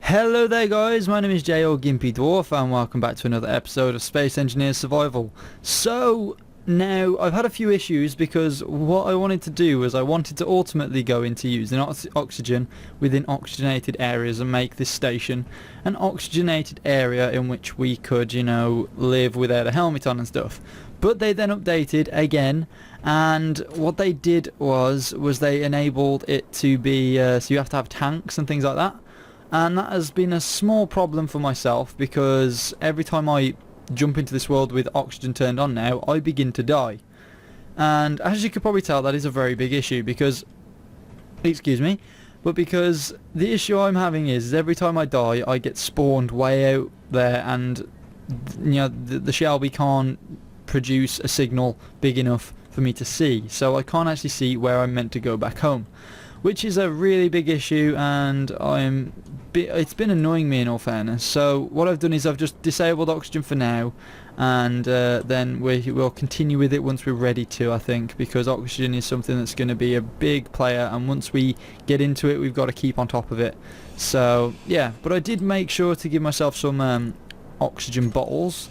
Hello there guys, my name is Jay or Gimpy Dwarf and welcome back to another episode of Space Engineer Survival. So now I've had a few issues because what I wanted to do was I wanted to ultimately go into using oxygen within oxygenated areas and make this station an oxygenated area in which we could, live without a helmet on and stuff. But they then updated again, and what they did was they enabled it to be, so you have to have tanks and things like that. And that has been a small problem for myself because every time I jump into this world with oxygen turned on now, I begin to die. And as you could probably tell, that is a very big issue because, because the issue I'm having is every time I die, I get spawned way out there, and the Shelby can't produce a signal big enough for me to see, so I can't actually see where I'm meant to go back home, which is a really big issue, and it's been annoying me in all fairness. So what I've done is I've just disabled oxygen for now, and then we'll continue with it once we're ready to, I think, because oxygen is something that's going to be a big player, and once we get into it we've got to keep on top of it. So yeah, but I did make sure to give myself some oxygen bottles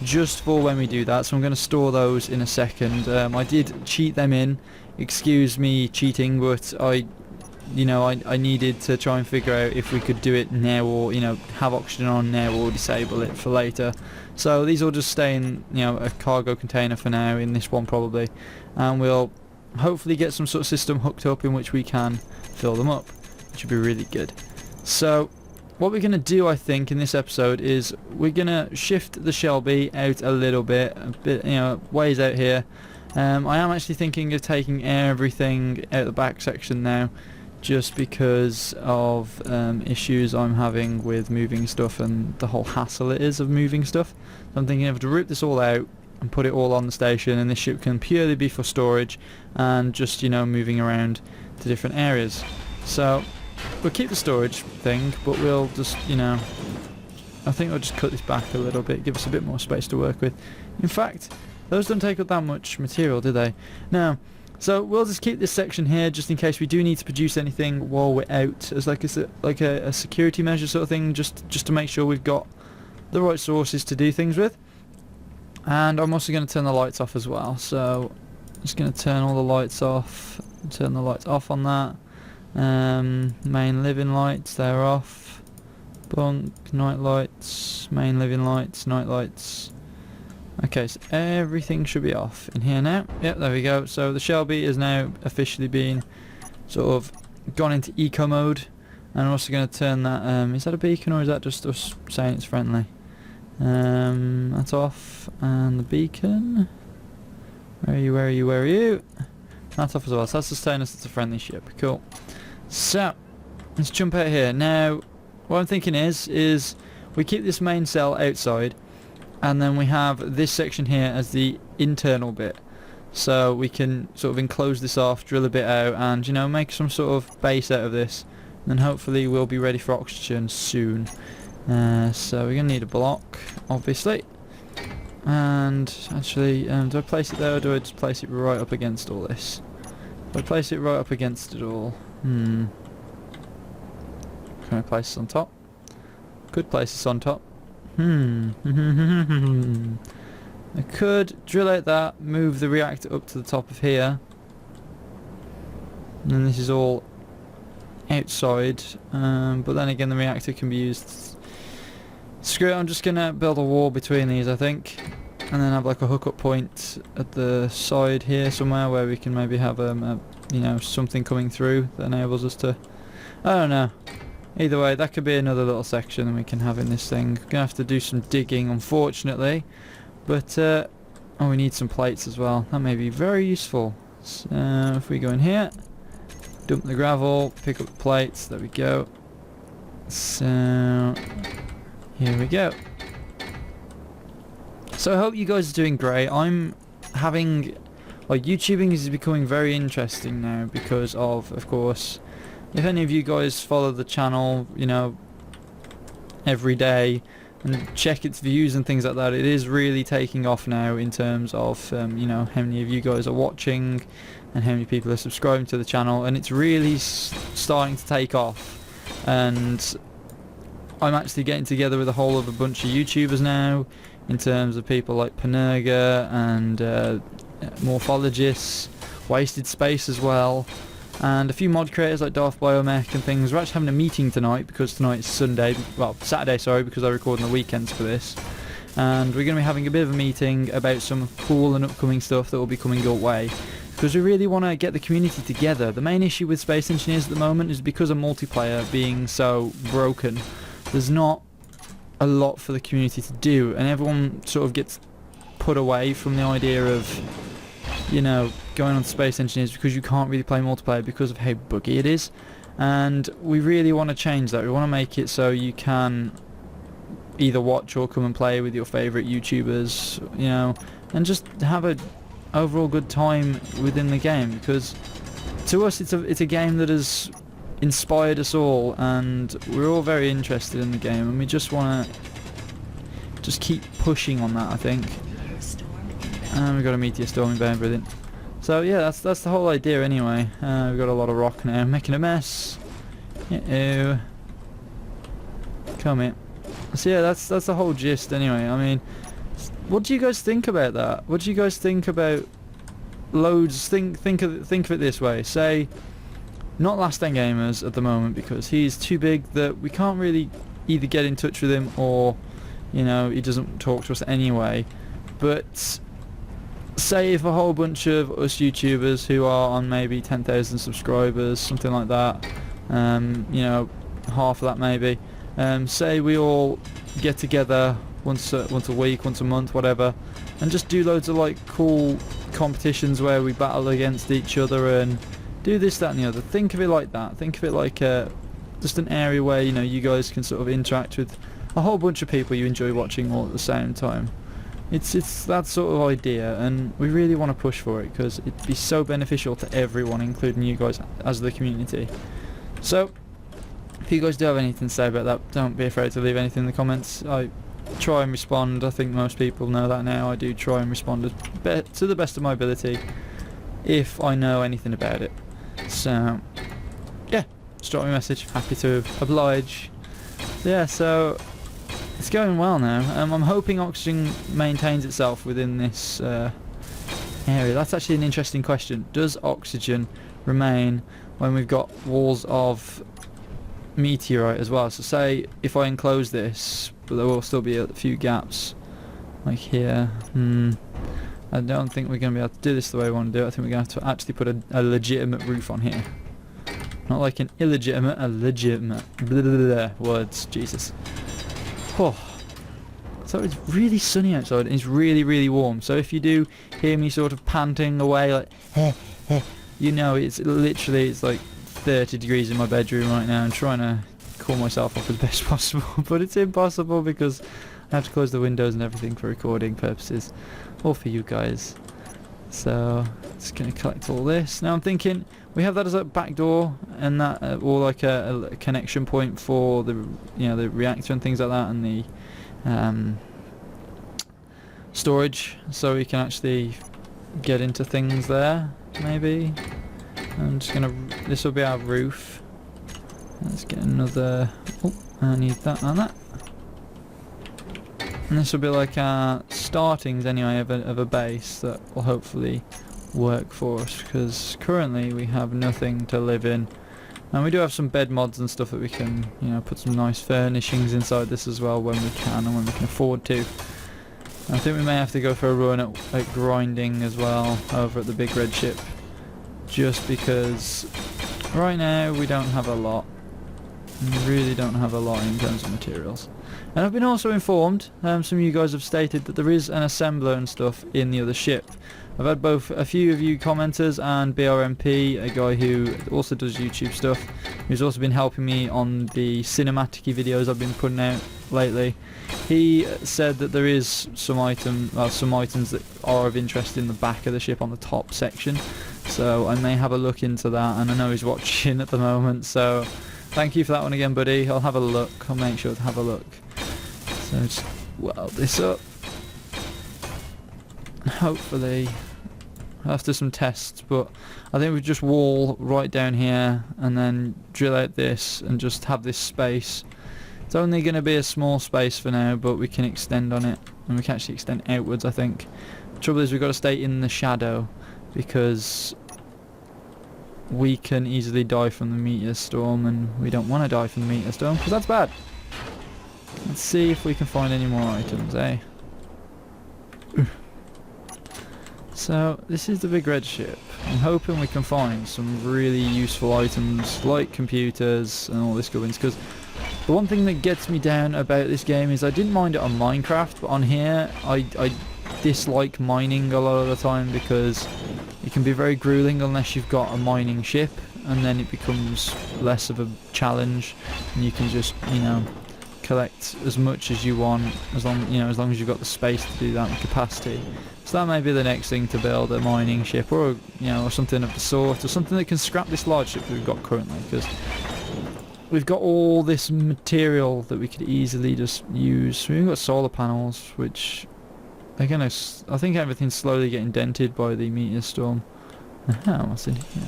just for when we do that, so I'm going to store those in a second. I did cheat them in, excuse me cheating, but I needed to try and figure out if we could do it now, or have oxygen on now, or disable it for later. So these will just stay in a cargo container for now, in this one probably, and we'll hopefully get some sort of system hooked up in which we can fill them up, which would be really good. So what we're going to do, I think, in this episode is we're going to shift the Shelby out a bit, ways out here. I am actually thinking of taking everything out the back section now, just because of issues I'm having with moving stuff and the whole hassle it is of moving stuff. So I'm thinking of to rip this all out and put it all on the station, and this ship can purely be for storage and just moving around to different areas. So we'll keep the storage thing, but we'll just I think I'll just cut this back a little bit, give us a bit more space to work with. In fact, those don't take up that much material, do they? No. So we'll just keep this section here just in case we do need to produce anything while we're out, as like a security measure sort of thing, just to make sure we've got the right sources to do things with. And I'm also going to turn the lights off as well, so I'm just going to turn all the lights off, turn the lights off on that. Main living lights, they're off. Bunk, night lights, main living lights, night lights. Okay, so everything should be off in here now. Yep, there we go. So the Shelby is now officially being sort of gone into eco mode, and I'm also going to turn that, is that a beacon or is that just us saying it's friendly? That's off, and the beacon, where are you? That's off as well, so that's just telling us it's a friendly ship. Cool. So let's jump out here. Now what I'm thinking is we keep this main cell outside, and then we have this section here as the internal bit, so we can sort of enclose this off, drill a bit out, and make some sort of base out of this, and then hopefully we'll be ready for oxygen soon. So we're gonna need a block, obviously, and actually do I place it there, or do I just place it right up against all this? Do I place it right up against it all? Can I place this on top? Could place this on top. I could drill out that, move the reactor up to the top of here, and then this is all outside, but then again the reactor can be used. Screw it, I'm just gonna build a wall between these, I think, and then have like a hookup point at the side here somewhere where we can maybe have something coming through that enables us to, I don't know. Either way, that could be another little section that we can have in this thing. We're gonna have to do some digging, unfortunately, but we need some plates as well. That may be very useful. So if we go in here, dump the gravel, pick up the plates, there we go. So here we go. So I hope you guys are doing great. I'm having, YouTubing is becoming very interesting now because of course, if any of you guys follow the channel, every day and check its views and things like that, it is really taking off now in terms of, how many of you guys are watching and how many people are subscribing to the channel, and it's really starting to take off. And I'm actually getting together with a whole other bunch of YouTubers now, in terms of people like Panerga and Morphologists, Wasted Space as well, and a few mod creators like Darth Biomech and things. We're actually having a meeting tonight because tonight is Sunday, well Saturday sorry, because I record on the weekends for this, and we're going to be having a bit of a meeting about some cool and upcoming stuff that will be coming your way, because we really want to get the community together. The main issue with Space Engineers at the moment is because of multiplayer being so broken, there's not a lot for the community to do, and everyone sort of gets put away from the idea of, you know, going on Space Engineers because you can't really play multiplayer because of how buggy it is. And we really want to change that. We want to make it so you can either watch or come and play with your favourite YouTubers, you know, and just have a overall good time within the game, because to us it's a game that has inspired us all, and we're all very interested in the game, and we just want to just keep pushing on that, I think. And we've got a meteor storm inbound, brilliant. So yeah, that's the whole idea anyway. We've got a lot of rock now, making a mess. Uh-oh. Come here. So yeah, that's the whole gist anyway. I mean, what do you guys think about that? What do you guys think about loads? Think of it this way. Say, not Last End Gamers at the moment, because he's too big that we can't really either get in touch with him or, you know, he doesn't talk to us anyway. But say if a whole bunch of us YouTubers who are on maybe 10,000 subscribers, something like that, you know, half of that maybe, say we all get together once a week, once a month, whatever, and just do loads of like cool competitions where we battle against each other and do this, that and the other. Think of it like that. Think of it like just an area where, you know, you guys can sort of interact with a whole bunch of people you enjoy watching all at the same time. It's that sort of idea, and we really want to push for it because it'd be so beneficial to everyone, including you guys as the community. So if you guys do have anything to say about that, don't be afraid to leave anything in the comments. I try and respond. I think most people know that now. I do try and respond to the best of my ability if I know anything about it. So yeah, just drop me a message, happy to oblige. Yeah, so it's going well now. I'm hoping oxygen maintains itself within this area. That's actually an interesting question. Does oxygen remain when we've got walls of meteorite as well? So say if I enclose this, but there will still be a few gaps like here. I don't think we're going to be able to do this the way we want to do it. I think we're going to have to actually put a legitimate roof on here. Not like an illegitimate, a legitimate. Blah, blah, blah, blah. Words, Jesus. Oh. So it's really sunny outside and it's really, really warm. So if you do hear me sort of panting away like, heh, heh, you know it's like 30 degrees in my bedroom right now. I'm trying to cool myself off as best possible, but it's impossible because I have to close the windows and everything for recording purposes, or for you guys. So just gonna collect all this. Now I'm thinking we have that as a back door, and that or like a connection point for the, you know, the reactor and things like that, and the storage, so we can actually get into things there. Maybe I'm just gonna. This will be our roof. Let's get another. Oh, I need that and that. And this will be like our startings anyway of a base that will hopefully work for us, because currently we have nothing to live in, and we do have some bed mods and stuff that we can, you know, put some nice furnishings inside this as well when we can and when we can afford to. I think we may have to go for a run at grinding as well over at the big red ship, just because right now we don't have a lot. We really don't have a lot in terms of materials. And I've been also informed, some of you guys have stated that there is an assembler and stuff in the other ship. I've had both a few of you commenters and BRMP, a guy who also does YouTube stuff, who's also been helping me on the cinematic videos I've been putting out lately. He said that there is some items that are of interest in the back of the ship on the top section, so I may have a look into that, and I know he's watching at the moment, so thank you for that one again, buddy. I'll have a look. I'll make sure to have a look. So just weld this up. Hopefully, after some tests, but I think we just wall right down here and then drill out this and just have this space It's only going to be a small space for now, but we can extend on it, and we can actually extend outwards, I think. The trouble is we've got to stay in the shadow, because we can easily die from the meteor storm, and we don't want to die from the meteor storm, because that's bad. Let's see if we can find any more items, eh? So, this is the big red ship. I'm hoping we can find some really useful items, like computers and all this goodness, because the one thing that gets me down about this game is I didn't mind it on Minecraft, but on here I dislike mining a lot of the time, because it can be very grueling unless you've got a mining ship, and then it becomes less of a challenge, and you can just, you know, collect as much as you want, as long as you've got the space to do that and capacity. So that may be the next thing to build, a mining ship, or or something of the sort, or something that can scrap this large ship that we've got currently, because we've got all this material that we could easily just use. We've got solar panels, which they're gonna. I think everything's slowly getting dented by the meteor storm. What's in here?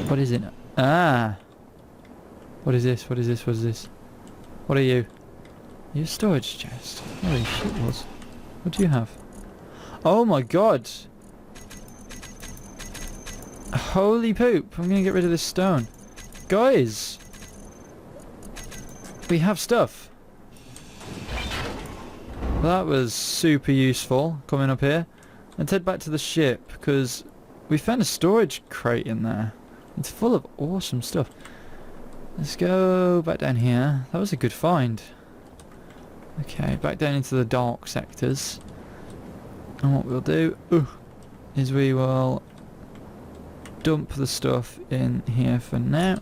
What is it? Ah. What is this? What is this? What is this? What are you? Your storage chest. Holy shit, was. What do you have? Oh my god! Holy poop! I'm gonna get rid of this stone. Guys! We have stuff. That was super useful, coming up here. Let's head back to the ship, because we found a storage crate in there. It's full of awesome stuff. Let's go back down here. That was a good find. Okay, back down into the dark sectors. And what we'll do is we will dump the stuff in here for now.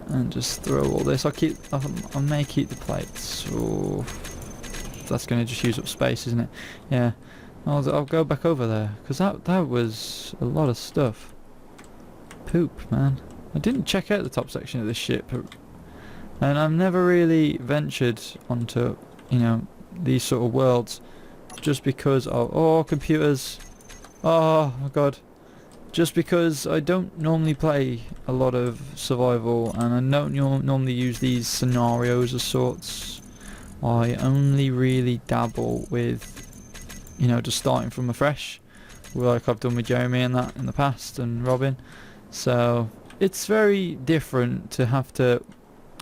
And just throw all this. I may keep the plates. Oh, that's going to just use up space, isn't it? Yeah. I'll go back over there, because that was a lot of stuff. Poop, man. I didn't check out the top section of this ship, and I've never really ventured onto, these sort of worlds, just because of, computers, oh my god, just because I don't normally play a lot of survival, and I don't normally use these scenarios of sorts. I only really dabble with, just starting from afresh, like I've done with Jeremy and that in the past, and Robin. So it's very different to have to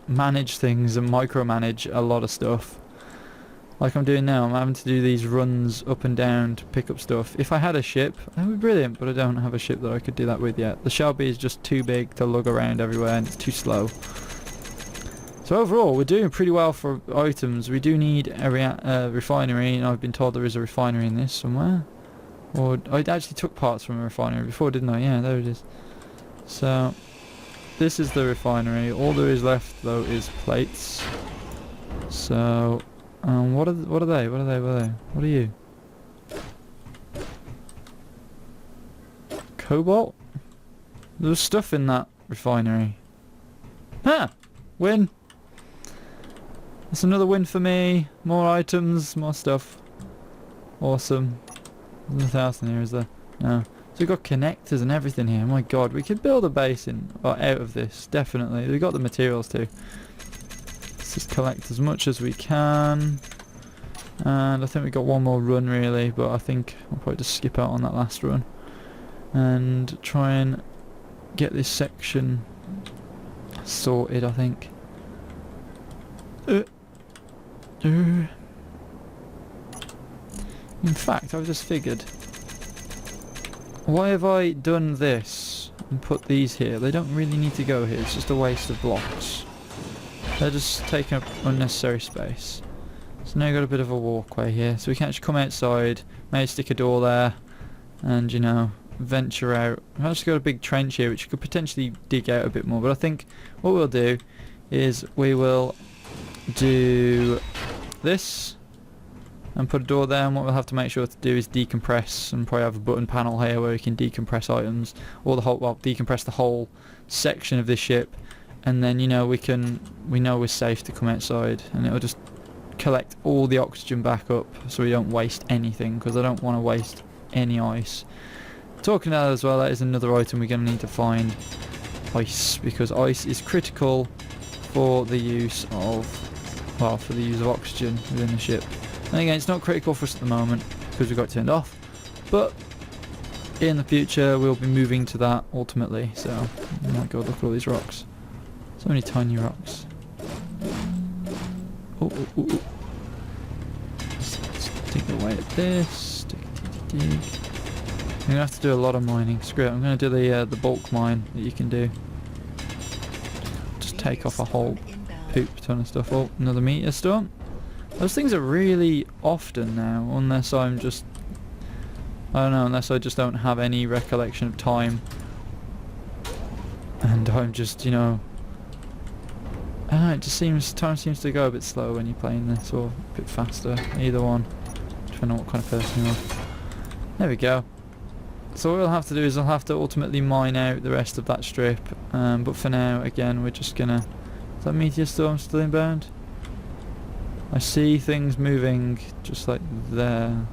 manage things and micromanage a lot of stuff. Like I'm doing now, I'm having to do these runs up and down to pick up stuff. If I had a ship, that would be brilliant, but I don't have a ship that I could do that with yet. The Shelby is just too big to lug around everywhere, and it's too slow. So overall, we're doing pretty well for items. We do need a refinery, and I've been told there is a refinery in this somewhere. Or I actually took parts from a refinery before, didn't I? Yeah, there it is. So this is the refinery. All there is left though is plates. So what are they? What are you? Cobalt? There's stuff in that refinery. Ha! Win! That's another win for me. More items, more stuff. Awesome. There's nothing else in here, is there? No. So we've got connectors and everything here. My god, we could build a base out of this, definitely. We've got the materials too. Let's just collect as much as we can. And I think we've got one more run really, but I think I'll probably just skip out on that last run. And try and get this section sorted, I think. In fact, I've just figured, why have I done this and put these here? They don't really need to go here, it's just a waste of blocks. They're just taking up unnecessary space. So now we've got a bit of a walkway here, so we can actually come outside, maybe stick a door there, and venture out. I've actually got a big trench here which you could potentially dig out a bit more, but I think what we'll do is we will do this and put a door there, and what we'll have to make sure to do is decompress, and probably have a button panel here where we can decompress items, or decompress the whole section of this ship, and then we know we're safe to come outside, and it'll just collect all the oxygen back up so we don't waste anything, because I don't want to waste any ice. Talking about that as well, that is another item we're going to need to find, ice, because ice is critical for the use of, well, for the use of oxygen within the ship. And again, it's not critical for us at the moment because we got it turned off, but in the future we'll be moving to that ultimately. So, oh my god, look at all these rocks. So many tiny rocks. Oh, oh, oh, oh. Let's dig away at this. Dig. I'm gonna have to do a lot of mining. Screw it. I'm gonna do the bulk mine that you can do. Just take off a whole poop ton of stuff. Oh, another meteor storm. Those things are really often now, unless I'm just, I don't know, unless I just don't have any recollection of time, and I'm just, you know, I don't know, it just seems, time seems to go a bit slow when you're playing this, or a bit faster, either one, depending on what kind of person you are. There we go. So what we'll have to do is I'll have to ultimately mine out the rest of that strip, but for now, again, we're just gonna, is that meteor storm still inbound? I see things moving just like there.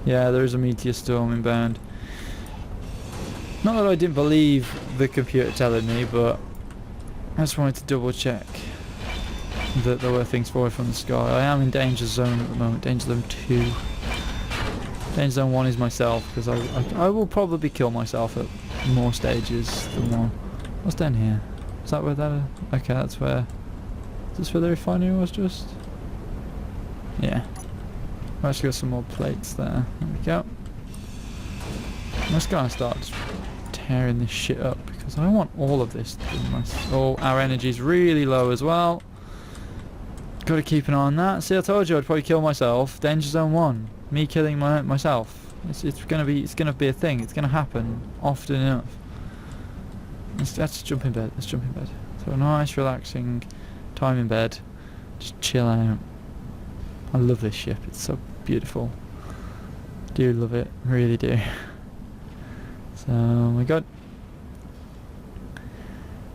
Yeah, there is a meteor storm inbound. Not that I didn't believe the computer telling me, but I just wanted to double check that there were things falling from the sky. I am in danger zone at the moment, danger zone 2. Danger zone 1 is myself, because I will probably kill myself at more stages than 1. What's down here? Is that where that is? Okay, that's where... Is this where the refinery was just? Yeah. I've actually got some more plates there. There we go. I'm just gonna start just tearing this shit up because I want all of this. Oh, our energy's really low as well. Gotta keep an eye on that. See, I told you I'd probably kill myself. Danger zone 1. Me killing myself. It's gonna be a thing. It's gonna happen often enough. Let's jump in bed. Let's jump in bed. So a nice, relaxing time in bed. Just chill out. I love this ship. It's so beautiful. Do love it. Really do. So we got.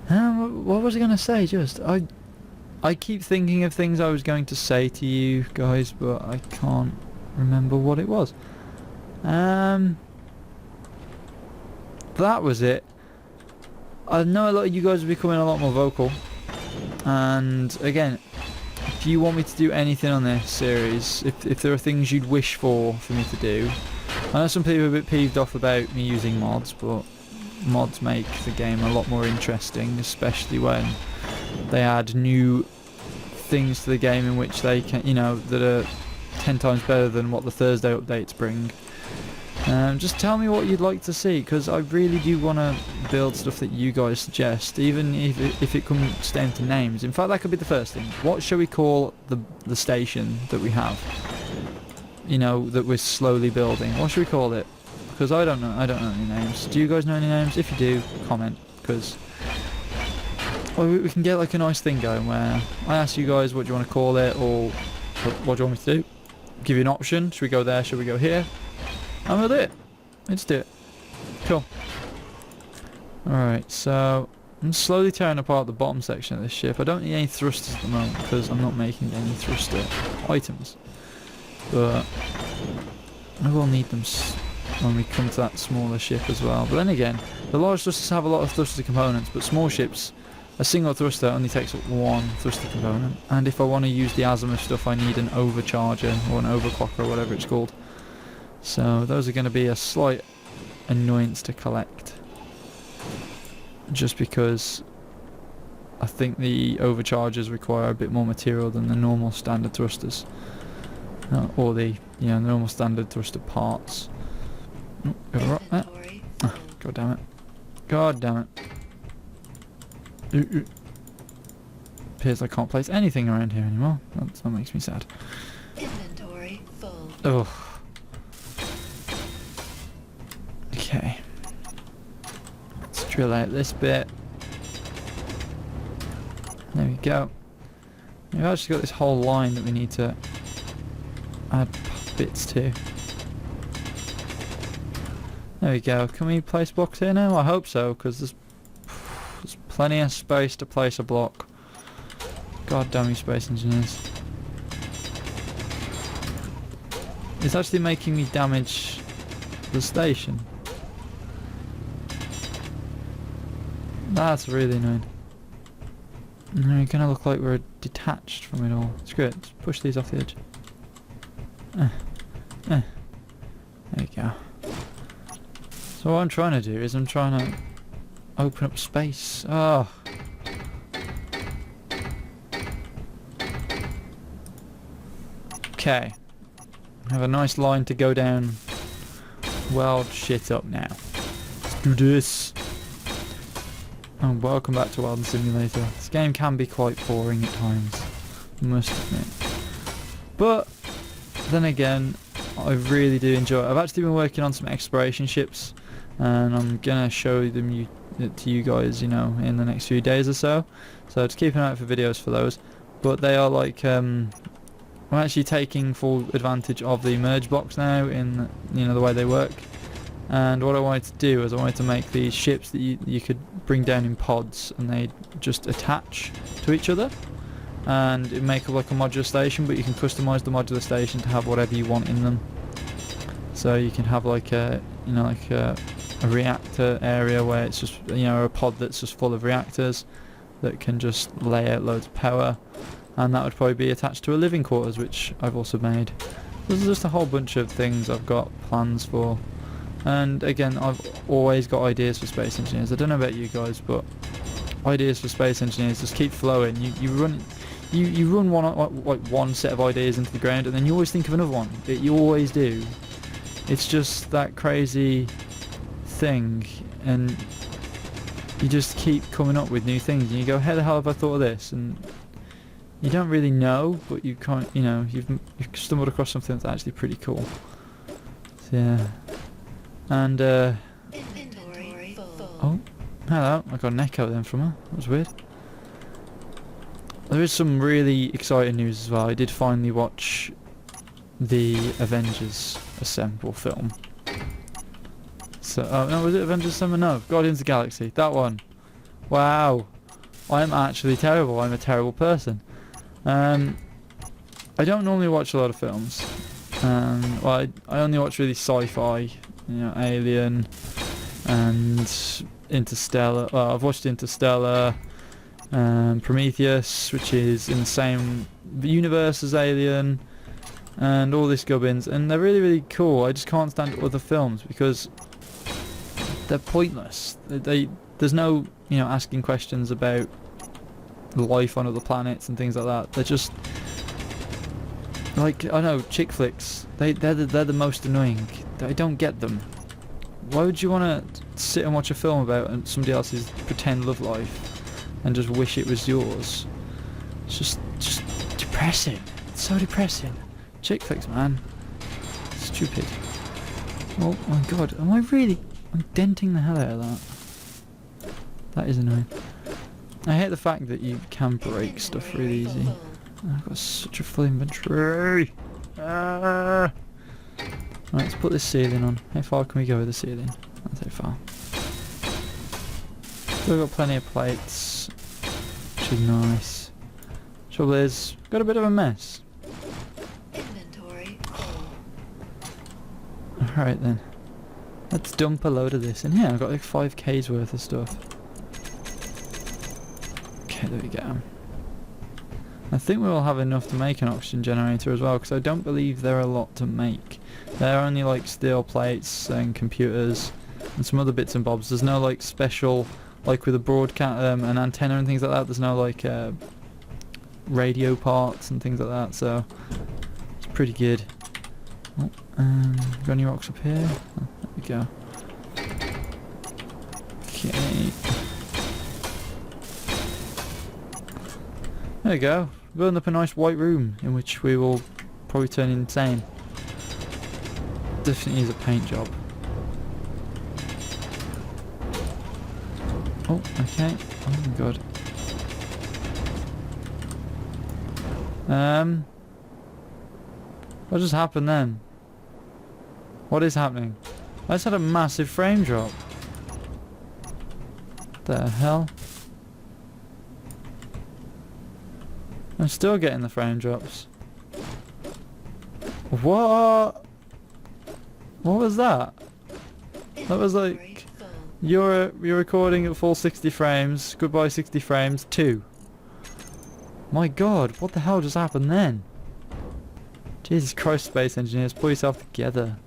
What was I gonna say? Just I keep thinking of things I was going to say to you guys, but I can't remember what it was. That was it. I know a lot of you guys are becoming a lot more vocal, and again, if you want me to do anything on this series, if there are things you'd wish for me to do, I know some people are a bit peeved off about me using mods, but mods make the game a lot more interesting, especially when they add new things to the game in which they can, you know, that are 10 times better than what the Thursday updates bring. Just tell me what you'd like to see, because I really do want to build stuff that you guys suggest, even if it comes down to names. In fact, that could be the first thing. What shall we call the station that we have? You know, that we're slowly building. What should we call it? Because I don't know any names. Do you guys know any names? If you do, comment, because we can get like a nice thing going where I ask you guys what do you want to call it, or what do you want me to do? Give you an option. Should we go there? Should we go here? And we'll do it. Let's do it. Cool. Alright, so I'm slowly tearing apart the bottom section of this ship. I don't need any thrusters at the moment because I'm not making any thruster items. But I will need them when we come to that smaller ship as well. But then again, the large thrusters have a lot of thruster components, but small ships, a single thruster only takes up one thruster component. And if I want to use the azimuth stuff, I need an overcharger or an overclocker or whatever it's called. So those are going to be a slight annoyance to collect, just because I think the overchargers require a bit more material than the normal standard thrusters, or the normal standard thruster parts. Oh, oh, God damn it! God damn it! Appears I can't place anything around here anymore. That makes me sad. Inventory full. Ugh. Okay, let's drill out this bit. There we go. We've actually got this whole line that we need to add bits to. There we go. Can we place blocks here now? I hope so, because there's plenty of space to place a block. God damn you, space engineers. It's actually making me damage the station. That's really annoying. No, you're gonna look like we're detached from it all. Screw it, just push these off the edge. There you go. So what I'm trying to do is I'm trying to open up space. Oh. Okay. Have a nice line to go down. Weld shit up now. Let's do this. Oh, welcome back to Welding Simulator. This game can be quite boring at times, I must admit. But then again, I really do enjoy it. I've actually been working on some exploration ships, and I'm gonna show them to you guys, you know, in the next few days or so. So just keep an eye out for videos for those. But they are like, I'm actually taking full advantage of the merge blocks now in, you know, the way they work. And what I wanted to do is I wanted to make these ships that you could bring down in pods, and they just attach to each other, and it make up like a modular station, but you can customize the modular station to have whatever you want in them. So you can have like a, you know, like a reactor area where it's just, you know, a pod that's just full of reactors that can just lay out loads of power, and that would probably be attached to a living quarters, which I've also made. There's just a whole bunch of things I've got plans for. And again, I've always got ideas for space engineers. I don't know about you guys, but ideas for space engineers just keep flowing. You run one set of ideas into the ground, and then you always think of another one. You always do. It's just that crazy thing, and you just keep coming up with new things. And you go, how the hell have I thought of this? And you don't really know, but you can't. You know, you've stumbled across something that's actually pretty cool. So, yeah. And Inventory full. oh, hello, I got an echo then from her. That was weird. There is some really exciting news as well. I did finally watch the Avengers Assemble film. So, oh no, was it Avengers Assemble? No, Guardians of the Galaxy. That one. Wow. I'm actually terrible. I'm a terrible person. I don't normally watch a lot of films. Well, I only watch really sci-fi. You know, Alien and Interstellar. Well, I've watched Interstellar, Prometheus, which is in the same universe as Alien, and all this gubbins, and they're really, really cool. I just can't stand other films because they're pointless. There's no, you know, asking questions about life on other planets and things like that. They're just like, I know, chick flicks. They're the most annoying. I don't get them. Why would you want to sit and watch a film about somebody else's pretend love life and just wish it was yours? It's just depressing. It's so depressing. Chick flicks, man. Stupid. Oh my god, am I really? I'm denting the hell out of that. That is annoying. I hate the fact that you can break stuff really easy. I've got such a full inventory. Ah. Right, let's put this ceiling on. How far can we go with the ceiling? Not so far. Still got plenty of plates, which is nice. Trouble is, got a bit of a mess. Inventory. Alright then. Let's dump a load of this in here. I've got like 5k's worth of stuff. Okay, there we go. I think we will have enough to make an oxygen generator as well, because I don't believe there are a lot to make. There are only like steel plates and computers and some other bits and bobs. There's no like special, like with a broadcast, an antenna and things like that. There's no like radio parts and things like that, so it's pretty good. Oh, got any rocks up here? Oh, there we go. Okay. There we go. Building up a nice white room in which we will probably turn insane. Definitely needs a paint job. Oh, okay. Oh my god. What just happened then? What is happening? I just had a massive frame drop. What the hell? I'm still getting the frame drops. What? What was that? That was like, you're recording at full 60 frames. Goodbye 60 frames. 2. My god, what the hell just happened then? Jesus Christ, space engineers, pull yourself together.